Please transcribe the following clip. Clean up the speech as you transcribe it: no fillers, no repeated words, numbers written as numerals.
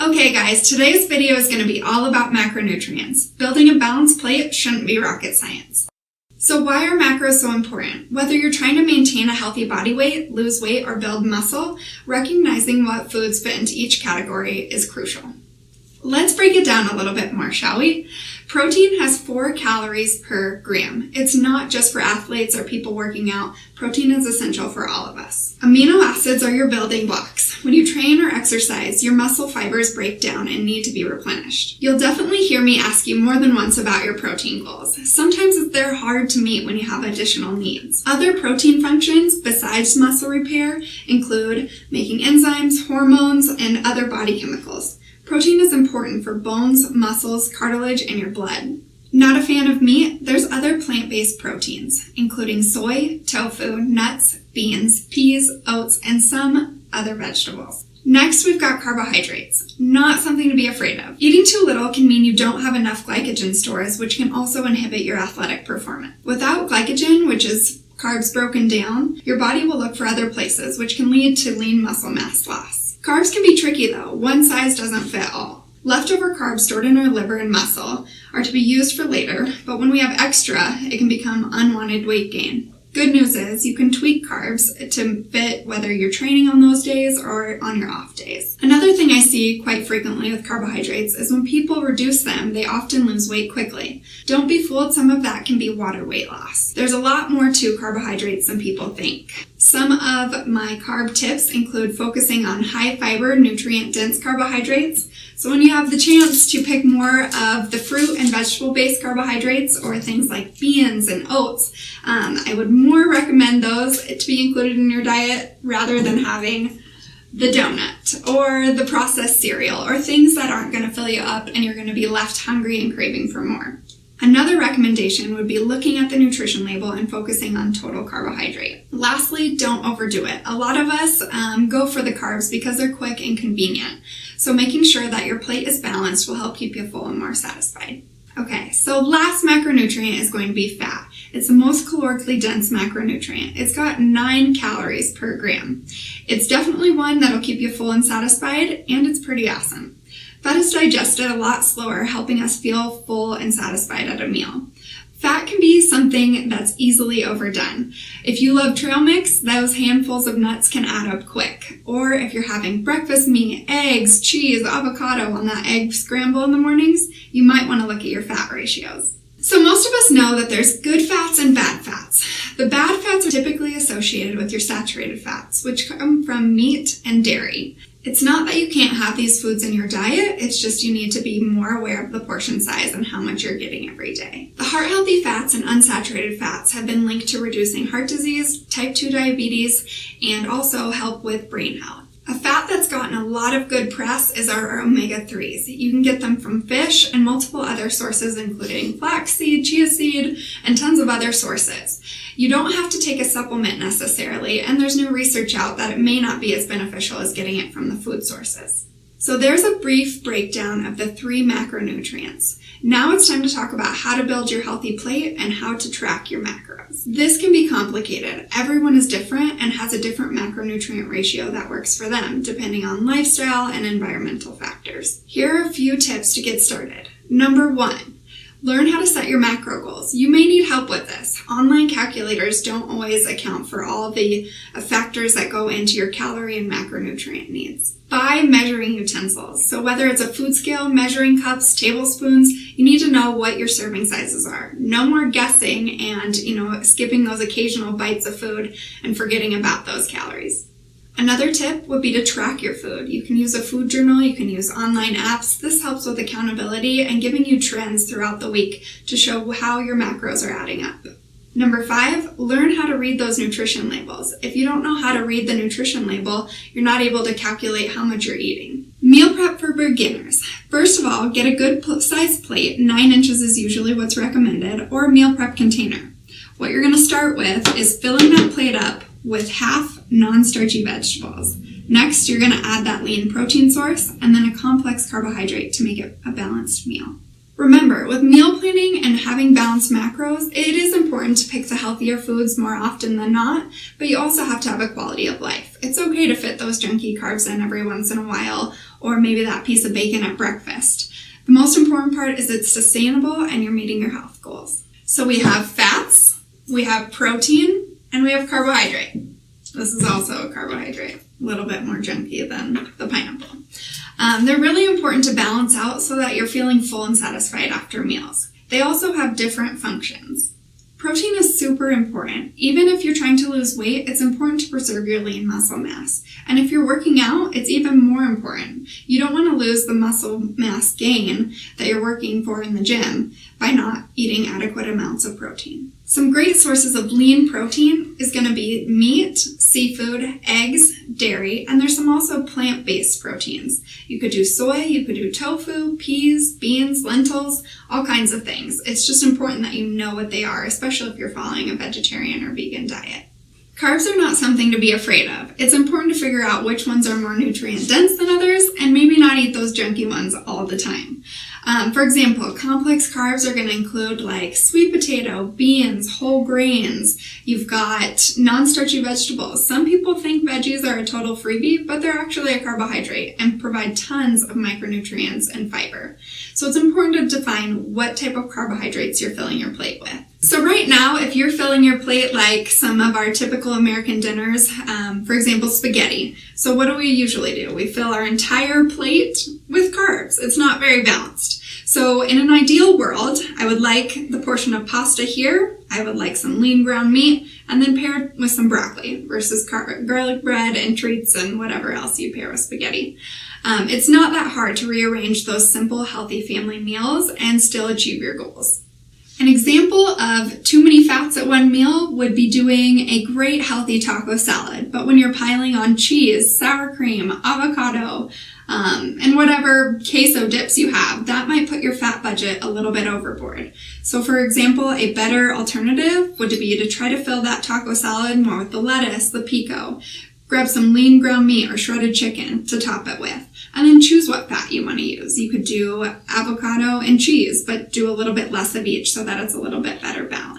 Okay guys, today's video is going to be all about macronutrients. Building a balanced plate shouldn't be rocket science. So why are macros so important? Whether you're trying to maintain a healthy body weight, lose weight, or build muscle, recognizing what foods fit into each category is crucial. Let's break it down a little bit more, shall we? Protein has 4 calories per gram. It's not just for athletes or people working out. Protein is essential for all of us. Amino acids are your building blocks. When you train or exercise, your muscle fibers break down and need to be replenished. You'll definitely hear me ask you more than once about your protein goals. Sometimes they're hard to meet when you have additional needs. Other protein functions besides muscle repair include making enzymes, hormones, and other body chemicals. Protein is important for bones, muscles, cartilage, and your blood. Not a fan of meat? There's other plant-based proteins, including soy, tofu, nuts, beans, peas, oats, and some other vegetables. Next, we've got carbohydrates. Not something to be afraid of. Eating too little can mean you don't have enough glycogen stores, which can also inhibit your athletic performance. Without glycogen, which is carbs broken down, your body will look for other places, which can lead to lean muscle mass loss. Carbs can be tricky though. One size doesn't fit all. Leftover carbs stored in our liver and muscle are to be used for later, but when we have extra, it can become unwanted weight gain. Good news is you can tweak carbs to fit whether you're training on those days or on your off days. Another thing I see quite frequently with carbohydrates is when people reduce them, they often lose weight quickly. Don't be fooled, some of that can be water weight loss. There's a lot more to carbohydrates than people think. Some of my carb tips include focusing on high fiber, nutrient-dense carbohydrates. So when you have the chance to pick more of the fruit and vegetable-based carbohydrates or things like beans and oats, I would more recommend those to be included in your diet rather than having the donut or the processed cereal or things that aren't going to fill you up and you're going to be left hungry and craving for more. Another recommendation would be looking at the nutrition label and focusing on total carbohydrate. Lastly, don't overdo it. A lot of us go for the carbs because they're quick and convenient. So making sure that your plate is balanced will help keep you full and more satisfied. Okay, so last macronutrient is going to be fat. It's the most calorically dense macronutrient. It's got 9 calories per gram. It's definitely one that'll keep you full and satisfied, and it's pretty awesome. Fat is digested a lot slower, helping us feel full and satisfied at a meal. Fat can be something that's easily overdone. If you love trail mix, those handfuls of nuts can add up quick. Or if you're having breakfast meat, eggs, cheese, avocado on that egg scramble in the mornings, you might want to look at your fat ratios. So most of us know that there's good fats and bad fats. The bad fats are typically associated with your saturated fats, which come from meat and dairy. It's not that you can't have these foods in your diet, it's just you need to be more aware of the portion size and how much you're getting every day. The heart-healthy fats and unsaturated fats have been linked to reducing heart disease, type 2 diabetes, and also help with brain health. A fat that's gotten a lot of good press is our omega-3s. You can get them from fish and multiple other sources including flaxseed, chia seed, and tons of other sources. You don't have to take a supplement necessarily, and there's new research out that it may not be as beneficial as getting it from the food sources. So there's a brief breakdown of the 3 macronutrients. Now it's time to talk about how to build your healthy plate and how to track your macros. This can be complicated. Everyone is different and has a different macronutrient ratio that works for them, depending on lifestyle and environmental factors. Here are a few tips to get started. Number 1. Learn how to set your macro goals. You may need help with this. Online calculators don't always account for all the factors that go into your calorie and macronutrient needs. Buy measuring utensils. So whether it's a food scale, measuring cups, tablespoons, you need to know what your serving sizes are. No more guessing and, skipping those occasional bites of food and forgetting about those calories. Another tip would be to track your food. You can use a food journal, you can use online apps. This helps with accountability and giving you trends throughout the week to show how your macros are adding up. Number 5, learn how to read those nutrition labels. If you don't know how to read the nutrition label, you're not able to calculate how much you're eating. Meal prep for beginners. First of all, get a good size plate, 9 inches is usually what's recommended, or a meal prep container. What you're going to start with is filling that plate up with half non-starchy vegetables. Next, you're going to add that lean protein source and then a complex carbohydrate to make it a balanced meal. Remember, with meal planning and having balanced macros, it is important to pick the healthier foods more often than not, but you also have to have a quality of life. It's okay to fit those junky carbs in every once in a while, or maybe that piece of bacon at breakfast. The most important part is it's sustainable and you're meeting your health goals. So we have fats, we have protein, and we have carbohydrate. This is also a carbohydrate, a little bit more junky than the pineapple. They're really important to balance out so that you're feeling full and satisfied after meals. They also have different functions. Protein is super important. Even if you're trying to lose weight, it's important to preserve your lean muscle mass. And if you're working out, it's even more important. You don't want to lose the muscle mass gain that you're working for in the gym by not eating adequate amounts of protein. Some great sources of lean protein is going to be meat, seafood, eggs, dairy, and there's some also plant-based proteins. You could do soy, you could do tofu, peas, beans, lentils, all kinds of things. It's just important that you know what they are, especially if you're following a vegetarian or vegan diet. Carbs are not something to be afraid of. It's important to figure out which ones are more nutrient dense than others and maybe not eat those junky ones all the time. For example, complex carbs are going to include like sweet potato, beans, whole grains. You've got non-starchy vegetables. Some people think veggies are a total freebie, but they're actually a carbohydrate and provide tons of micronutrients and fiber. So it's important to define what type of carbohydrates you're filling your plate with. So right now, if you're filling your plate like some of our typical American dinners, for example, spaghetti. So what do we usually do? We fill our entire plate with carbs. It's not very balanced. So in an ideal world, I would like the portion of pasta here. I would like some lean ground meat and then paired with some broccoli versus garlic bread and treats and whatever else you pair with spaghetti. It's not that hard to rearrange those simple, healthy family meals and still achieve your goals. An example of too many fats at one meal would be doing a great healthy taco salad, but when you're piling on cheese, sour cream, avocado, and whatever queso dips you have, that might put your fat budget a little bit overboard. So for example, a better alternative would be to try to fill that taco salad more with the lettuce, the pico, grab some lean ground meat or shredded chicken to top it with, and then choose what fat you want to use. You could do avocado and cheese, but do a little bit less of each so that it's a little bit better balanced.